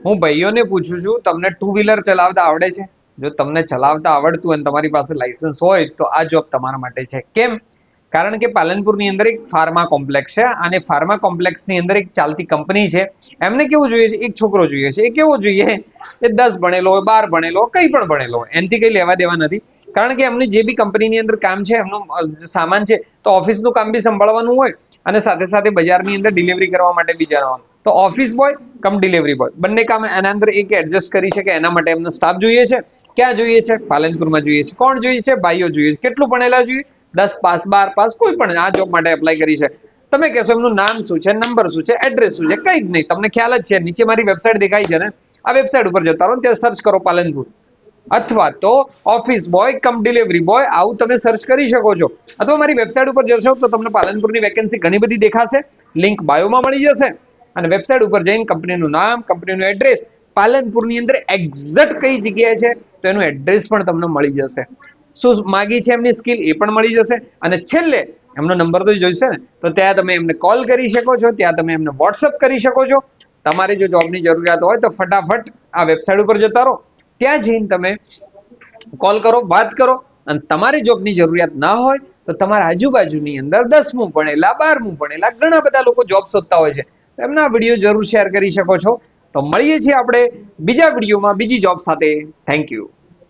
હું ભાઈઓને પૂછું છું, તમને ટુ વ્હીલર ચલાવતા આવડે છે? જો તમને ચલાવતા આવડતું અને તમારી પાસે લાયસન્સ હોય તો આ જોબ તમારા માટે છે. કેમ? કારણ કે પાલનપુરની અંદર એક ફાર્મા કોમ્પ્લેક્સ છે અને ફાર્મા કોમ્પ્લેક્સની અંદર એક ચાલતી કંપની છે. એમને કેવું જોઈએ છે? એક છોકરો જોઈએ છે. એ કેવો જોઈએ? એ 10 ભણેલો હોય, 12 ભણેલો હોય, કંઈ પણ ભણેલો હોય, એનાથી કંઈ લેવા દેવા નથી. કારણ કે એમની જે બી કંપનીની અંદર કામ છે, એમનો સામાન છે, તો ઓફિસનું કામ બી સંભાળવાનું હોય અને સાથે સાથે બજારની અંદર ડિલિવરી કરવા માટે બી જવાનું. તો ઓફિસ બોય કમ ડિલિવરી બોય બંને કામ એના અંદર એક એડજસ્ટ કરી શકે એના માટે એમનો સ્ટાફ જોઈએ છે. ક્યાં જોઈએ છે? પાલનપુરમાં જોઈએ છે. કોણ જોઈએ છે? ભાઈઓ જોઈએ છે. કેટલું ભણેલા જોઈએ? 10 પાસ, 12 પાસ, કોઈ પણ આ જોબ માટે એપ્લાય કરી છે. તમે કહેશો એમનું નામ શું છે, નંબર શું છે, એડ્રેસ શું છે? કંઈ જ નહીં. તમને ખ્યાલ જ છે. નીચે મારી વેબસાઇટ દેખાય છે ને, આ વેબસાઇટ ઉપર જતા રહો, ત્યાં સર્ચ કરો પાલનપુર, અથવા તો ઓફિસ બોય કમ ડિલિવરી બોય, આવું તમે સર્ચ કરી શકો છો. અથવા મારી વેબસાઇટ ઉપર જશો તો તમને પાલનપુરની વેકેન્સી ઘણી બધી દેખાશે. લિંક બાયોમાં મળી જશે અને વેબસાઇટ ઉપર જઈને કંપનીનું નામ, કંપનીનું એડ્રેસ, પાલનપુરની અંદર એક્ઝેક્ટ કઈ જગ્યાએ છે તો એનું એડ્રેસ પણ તમને મળી જશે. શું માગી છે એમની સ્કિલ એ પણ મળી જશે. અને છેલ્લે એમનો નંબર તો જોઈશે ને, તો ત્યાં તમે એમને કોલ કરી શકો છો, ત્યાં તમે એમને વોટ્સઅપ કરી શકો છો. તમારે જો જોબની જરૂરિયાત હોય તો ફટાફટ આ વેબસાઇટ ઉપર જતા રહો, ત્યાં જઈને તમે કોલ કરો, વાત કરો. અને તમારી જોબની જરૂરિયાત ના હોય તો તમારા આજુબાજુની અંદર 10મું ભણેલા, 12મું ભણેલા ઘણા બધા લોકો જોબ શોધતા હોય છે. એમના વિડીયો જરૂર શેર કરી શકો છો. તો મળીએ છીએ આપણે બીજા વિડીયોમાં બીજી જોબ સાથે. Thank you.